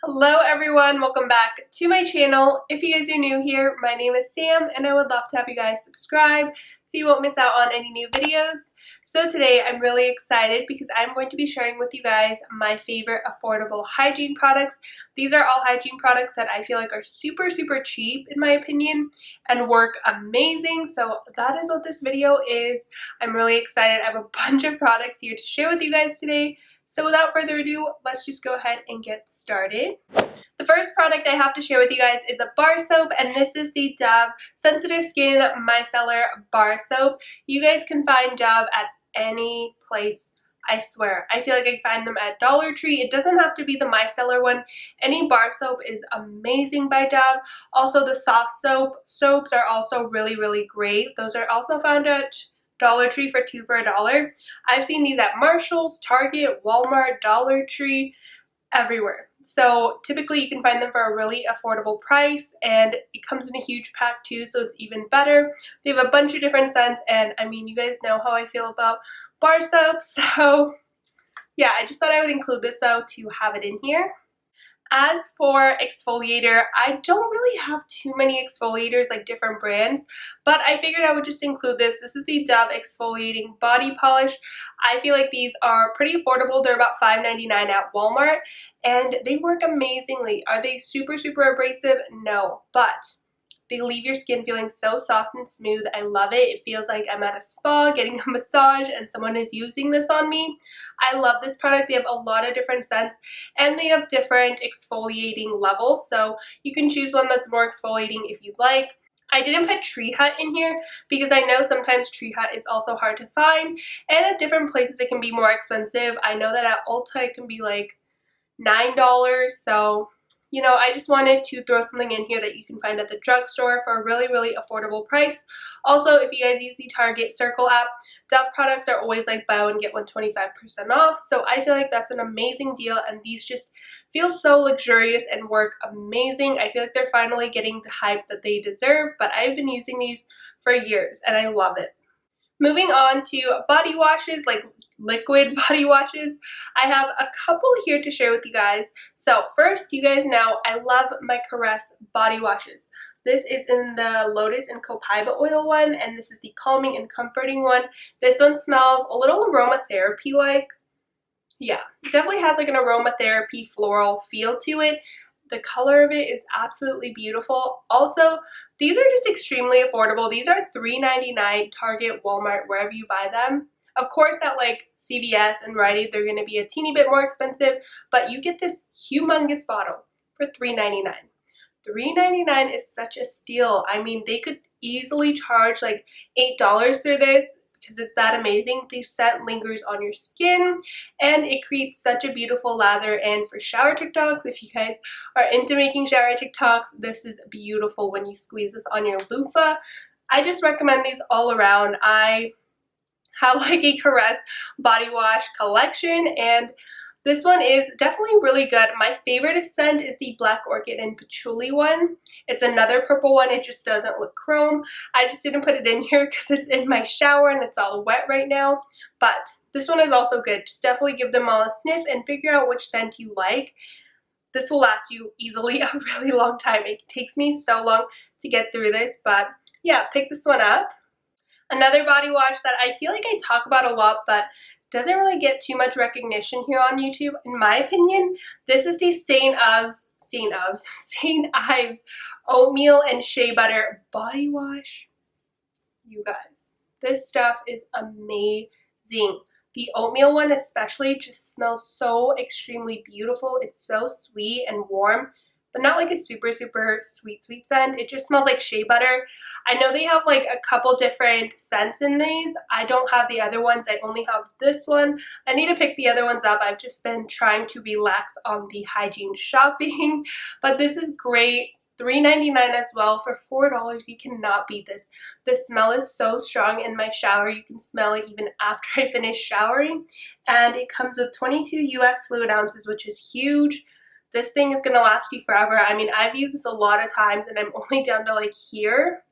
Hello everyone, welcome back to my channel. If you guys are new here, my name is Sam and I would love to have you guys subscribe so you won't miss out on any new videos. So today I'm really excited because I'm going to be sharing with you guys my favorite affordable hygiene products. These are all hygiene products that I feel like are super cheap in my opinion and work amazing. So that is what this video is. I'm really excited. I have a bunch of products here to share with you guys today. So without further ado, let's just go ahead and get started. The first product I have to share with you guys is a bar soap, and this is the Dove Sensitive Skin Micellar Bar Soap. You guys can find Dove at any place, I swear. I feel like I find them at Dollar Tree. It doesn't have to be the micellar one. Any bar soap is amazing by Dove. Also, the soft soaps are also really great. Those are also found at Dollar Tree for 2 for $1. I've seen these at Marshall's, Target, Walmart, Dollar Tree, everywhere. So typically you can find them for a really affordable price, and it comes in a huge pack too, so it's even better. They have a bunch of different scents, and I mean, you guys know how I feel about bar soaps, so yeah, I just thought I would include this though to have it in here. As for exfoliator, I don't really have too many exfoliators, like different brands, but I figured I would just include this. This is the Dove Exfoliating Body Polish. I feel like these are pretty affordable. They're about $5.99 at Walmart, and they work amazingly. Are they super abrasive? No, but they leave your skin feeling so soft and smooth. I love it. It feels like I'm at a spa getting a massage and someone is using this on me. I love this product. They have a lot of different scents and they have different exfoliating levels, so you can choose one that's more exfoliating if you'd like. I didn't put Tree Hut in here because I know sometimes Tree Hut is also hard to find, and at different places it can be more expensive. I know that at Ulta it can be like $9, so you know, I just wanted to throw something in here that you can find at the drugstore for a really affordable price. Also, if you guys use the Target Circle app, Dove products are always like buy one get one 25% off, so I feel like that's an amazing deal, and these just feel so luxurious and work amazing. I feel like they're finally getting the hype that they deserve, but I've been using these for years and I love it. Moving on to body washes, like liquid body washes. I have a couple here to share with you guys. So first, you guys know I love my Caress body washes. This is in the Lotus and Copaiba oil one, and this is the calming and comforting one. This one smells a little aromatherapy-like. Yeah, it definitely has like an aromatherapy floral feel to it. The color of it is absolutely beautiful. Also, these are just extremely affordable. These are $3.99 Target, Walmart, wherever you buy them. Of course, at like CVS and Rite Aid, they're going to be a teeny bit more expensive, but you get this humongous bottle for $3.99. $3.99 is such a steal. I mean, they could easily charge like $8 for this because it's that amazing. The scent lingers on your skin and it creates such a beautiful lather. And for shower TikToks, if you guys are into making shower TikToks, this is beautiful when you squeeze this on your loofah. I just recommend these all around. I have like a Caress body wash collection, and this one is definitely really good. My favorite scent is the Black Orchid and Patchouli one. It's another purple one. It just doesn't look chrome. I just didn't put it in here because it's in my shower and it's all wet right now. But this one is also good. Just definitely give them all a sniff and figure out which scent you like. This will last you easily a really long time. It takes me so long to get through this, but yeah, pick this one up. Another body wash that I feel like I talk about a lot, but doesn't really get too much recognition here on YouTube, in my opinion. This is the St. Ives Oatmeal and Shea Butter Body Wash. You guys, this stuff is amazing. The oatmeal one especially just smells so extremely beautiful. It's so sweet and warm, but not like a super sweet scent. It just smells like shea butter. I know they have like a couple different scents in these. I don't have the other ones. I only have this one. I need to pick the other ones up. I've just been trying to relax on the hygiene shopping, but this is great. $3.99 as well. For $4, you cannot beat this. The smell is so strong in my shower. You can smell it even after I finish showering, and it comes with 22 US fluid ounces, which is huge. This thing is going to last you forever. I mean, I've used this a lot of times and I'm only down to like here.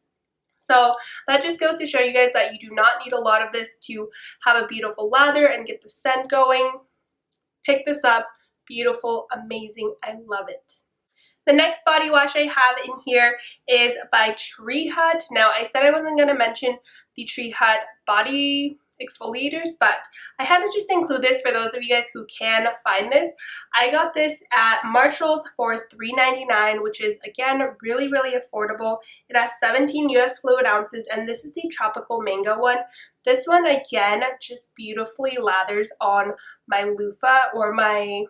So that just goes to show you guys that you do not need a lot of this to have a beautiful lather and get the scent going. Pick this up. beautiful, amazing. I love it. The next body wash I have in here is by Tree Hut. Now, I said I wasn't going to mention the Tree Hut body exfoliators, but I had to just include this for those of you guys who can find this. I got this at Marshall's for $3.99, which is, again, really, really affordable. It has 17 US fluid ounces, and this is the tropical mango one. This one, again, just beautifully lathers on my loofah or my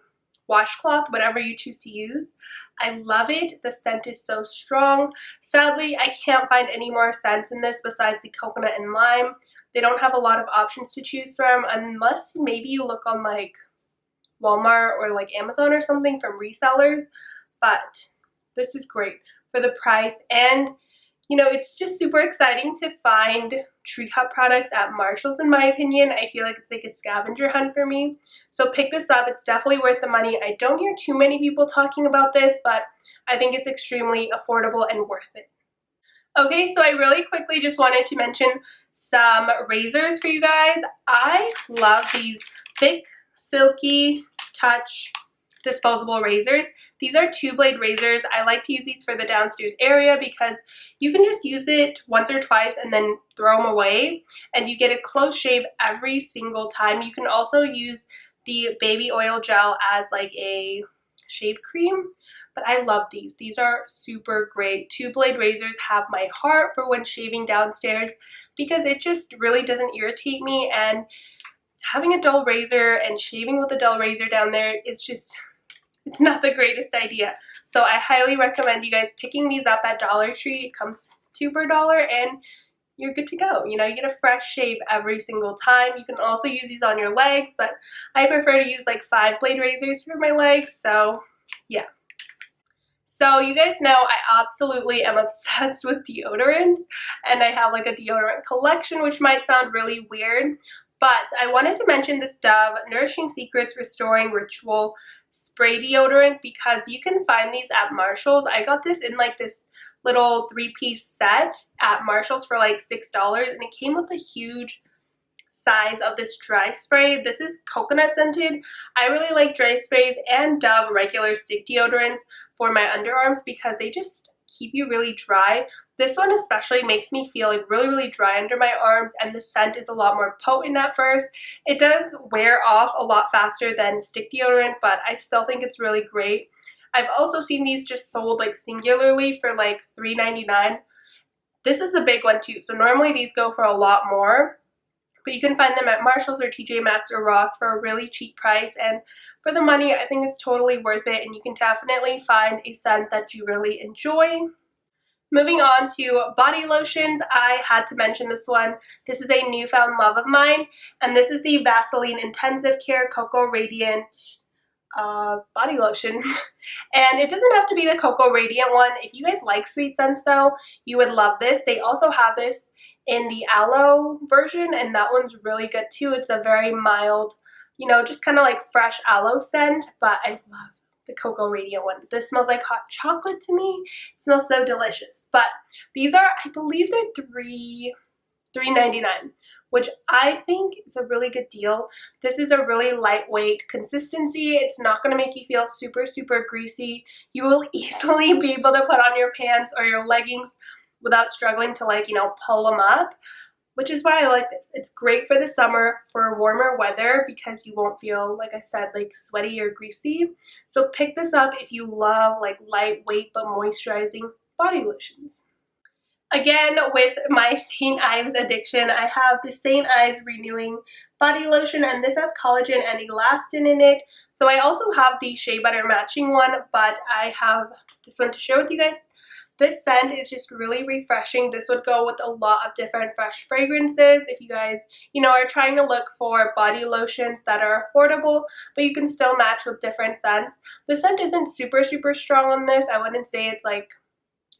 washcloth, whatever you choose to use. I love it. The scent is so strong. Sadly, I can't find any more scents in this besides the coconut and lime. They don't have a lot of options to choose from unless maybe you look on like Walmart or like Amazon or something from resellers, but this is great for the price. And you know, it's just super exciting to find Tree Hut products at Marshall's, in my opinion. I feel like it's like a scavenger hunt for me. So pick this up. It's definitely worth the money. I don't hear too many people talking about this, but I think it's extremely affordable and worth it. Okay, so I really quickly just wanted to mention some razors for you guys. I love these thick, silky touch disposable razors. These are 2-blade razors. I like to use these for the downstairs area because you can just use it once or twice and then throw them away, and you get a close shave every single time. You can also use the baby oil gel as like a shave cream, but I love these. These are super great. 2-blade razors have my heart for when shaving downstairs because it just really doesn't irritate me, and having a dull razor and shaving with a dull razor down there, it's not the greatest idea. So I highly recommend you guys picking these up at Dollar Tree. It comes 2 for $1 and you're good to go. You know, you get a fresh shave every single time. You can also use these on your legs, but I prefer to use like 5-blade razors for my legs. So yeah. So you guys know I absolutely am obsessed with deodorants, and I have like a deodorant collection, which might sound really weird, but I wanted to mention this Dove Nourishing Secrets Restoring Ritual Spray Deodorant because you can find these at Marshall's. I got this in like this little 3-piece set at Marshall's for like $6, and it came with a huge size of this dry spray. This is coconut scented. I really like dry sprays and Dove regular stick deodorants for my underarms because they just keep you really dry. This one especially makes me feel like really, really dry under my arms, and the scent is a lot more potent at first. It does wear off a lot faster than stick deodorant, but I still think it's really great. I've also seen these just sold like singularly for like $3.99. This is the big one too, so normally these go for a lot more, but you can find them at Marshall's or TJ Maxx or Ross for a really cheap price, and for the money, I think it's totally worth it, and you can definitely find a scent that you really enjoy. Moving on to body lotions, I had to mention this one. This is a newfound love of mine, and this is the Vaseline Intensive Care Cocoa Radiant body lotion. And it doesn't have to be the Cocoa Radiant one. If you guys like sweet scents though, you would love this. They also have this in the aloe version, and that one's really good too. It's a very mild, you know, just kind of like fresh aloe scent, but I love the Cocoa Radiant one. This smells like hot chocolate to me. It smells so delicious. But these are, I believe they're $3.99, which I think is a really good deal. This is a really lightweight consistency. It's not going to make you feel super, super greasy. You will easily be able to put on your pants or your leggings without struggling to, like, you know, pull them up, which is why I like this. It's great for the summer, for warmer weather, because you won't feel, like I said, like sweaty or greasy. So pick this up if you love like lightweight but moisturizing body lotions. Again, with my St. Ives addiction, I have the St. Ives Renewing Body Lotion, and this has collagen and elastin in it. So I also have the Shea Butter matching one, but I have this one to share with you guys. This scent is just really refreshing. This would go with a lot of different fresh fragrances if you guys, you know, are trying to look for body lotions that are affordable, but you can still match with different scents. The scent isn't super, super strong on this. I wouldn't say it's like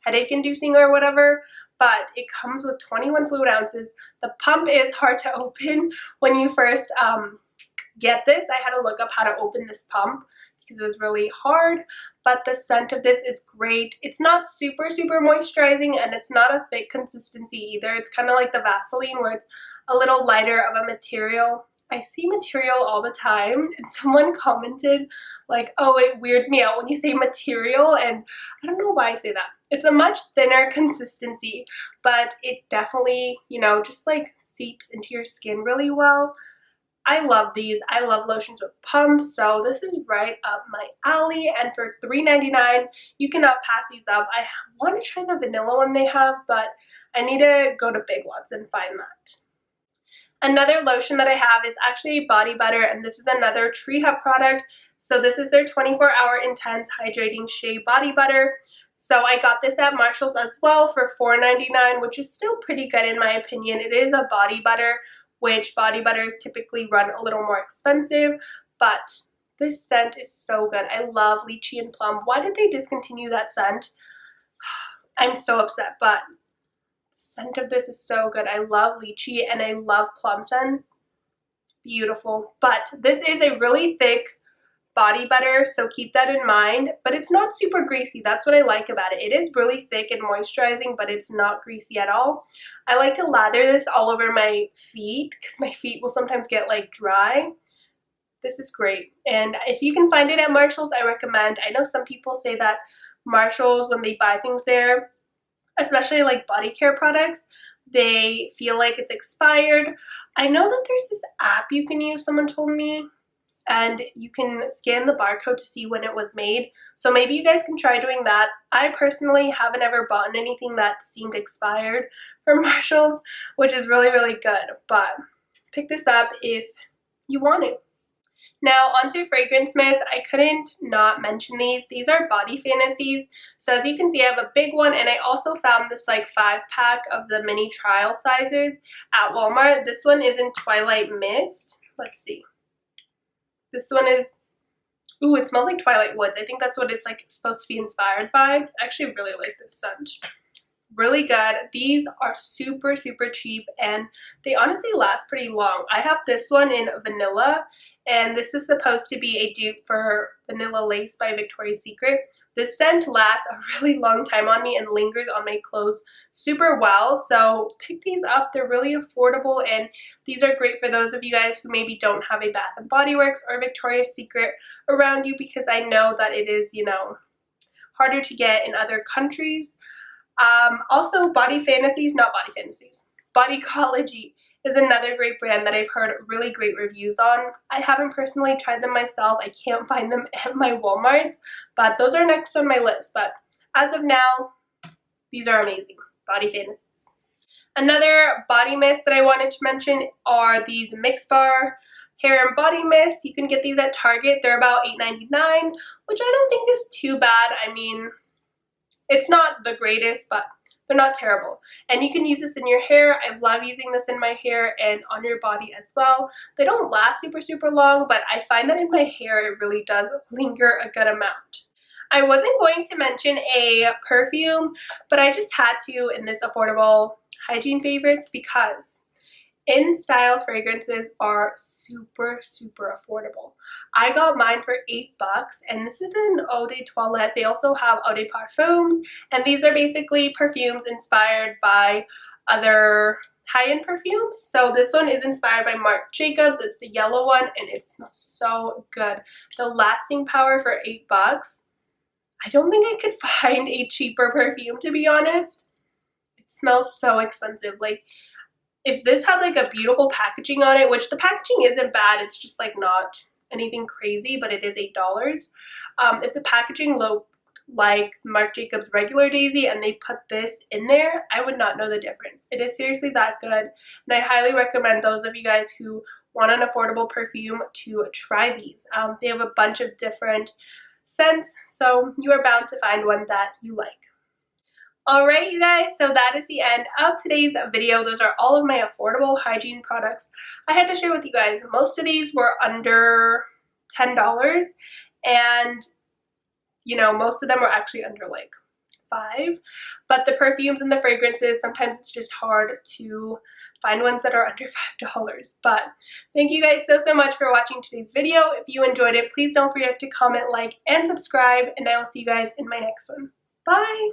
headache inducing or whatever, but it comes with 21 fluid ounces. The pump is hard to open when you first get this. I had to look up how to open this pump because it was really hard, but the scent of this is great. It's not super, super moisturizing, and it's not a thick consistency either. It's kind of like the Vaseline where it's a little lighter of a material. I see material all the time, and someone commented like, oh, it weirds me out when you say material, and I don't know why I say that. It's a much thinner consistency, but it definitely, you know, just like seeps into your skin really well. I love these. I love lotions with pumps, so this is right up my alley, and for $3.99, you cannot pass these up. I want to try the vanilla one they have, but I need to go to Big Lots and find that. Another lotion that I have is actually body butter, and this is another Tree Hut product. So this is their 24-hour intense hydrating shea body butter. So I got this at Marshall's as well for $4.99, which is still pretty good in my opinion. It is a body butter, which body butters typically run a little more expensive, but this scent is so good. I love lychee and plum. Why did they discontinue that scent? I'm so upset, but the scent of this is so good. I love lychee and I love plum scents. Beautiful. But this is a really thick body butter, so keep that in mind, but it's not super greasy. That's what I like about it. It is really thick and moisturizing, but it's not greasy at all. I like to lather this all over my feet because my feet will sometimes get like dry. This is great, and if you can find it at Marshall's, I recommend. I know some people say that Marshall's, when they buy things there, especially like body care products, they feel like it's expired. I know that there's this app you can use, someone told me, and you can scan the barcode to see when it was made. So maybe you guys can try doing that. I personally haven't ever bought anything that seemed expired from Marshall's, which is really, really good. But pick this up if you want it. Now onto fragrance mist. I couldn't not mention these. These are Body Fantasies. So as you can see, I have a big one, and I also found this like 5-pack of the mini trial sizes at Walmart. This one is in Twilight Mist. Let's see. This one is, ooh, it smells like Twilight Woods. I think that's what it's like supposed to be inspired by. I actually really like this scent. Really good. These are super, super cheap, and they honestly last pretty long. I have this one in vanilla, and this is supposed to be a dupe for Vanilla Lace by Victoria's Secret. This scent lasts a really long time on me and lingers on my clothes super well, so pick these up. They're really affordable, and these are great for those of you guys who maybe don't have a Bath & Body Works or Victoria's Secret around you, because I know that it is, you know, harder to get in other countries. Also, Body Fantasies, not Body Fantasies, Bodycology is another great brand that I've heard really great reviews on. I haven't personally tried them myself. I can't find them at my Walmarts, but those are next on my list. But as of now, these are amazing. Body Fantasies. Another body mist that I wanted to mention are these Mix Bar Hair and Body Mist. You can get these at Target. They're about $8.99, which I don't think is too bad. I mean, it's not the greatest, but they're not terrible. And you can use this in your hair. I love using this in my hair and on your body as well. They don't last super, super long, but I find that in my hair it really does linger a good amount. I wasn't going to mention a perfume, but I just had to in this affordable hygiene favorites because in-style fragrances are super, super affordable. I got mine for $8, and this is an eau de toilette. They also have eau de parfums, and these are basically perfumes inspired by other high-end perfumes. So this one is inspired by Marc Jacobs. It's the yellow one, and it smells so good. The lasting power for $8. I don't think I could find a cheaper perfume, to be honest. It smells so expensive. Like, if this had like a beautiful packaging on it, which the packaging isn't bad, it's just like not anything crazy, but it is $8. If the packaging looked like Marc Jacobs regular Daisy and they put this in there, I would not know the difference. It is seriously that good, and I highly recommend those of you guys who want an affordable perfume to try these. They have a bunch of different scents, so you are bound to find one that you like. Alright you guys, so that is the end of today's video. Those are all of my affordable hygiene products I had to share with you guys. Most of these were under $10, and you know, most of them were actually under like $5. But the perfumes and the fragrances, sometimes it's just hard to find ones that are under $5. But thank you guys so much for watching today's video. If you enjoyed it, please don't forget to comment, like, and subscribe, and I will see you guys in my next one. Bye!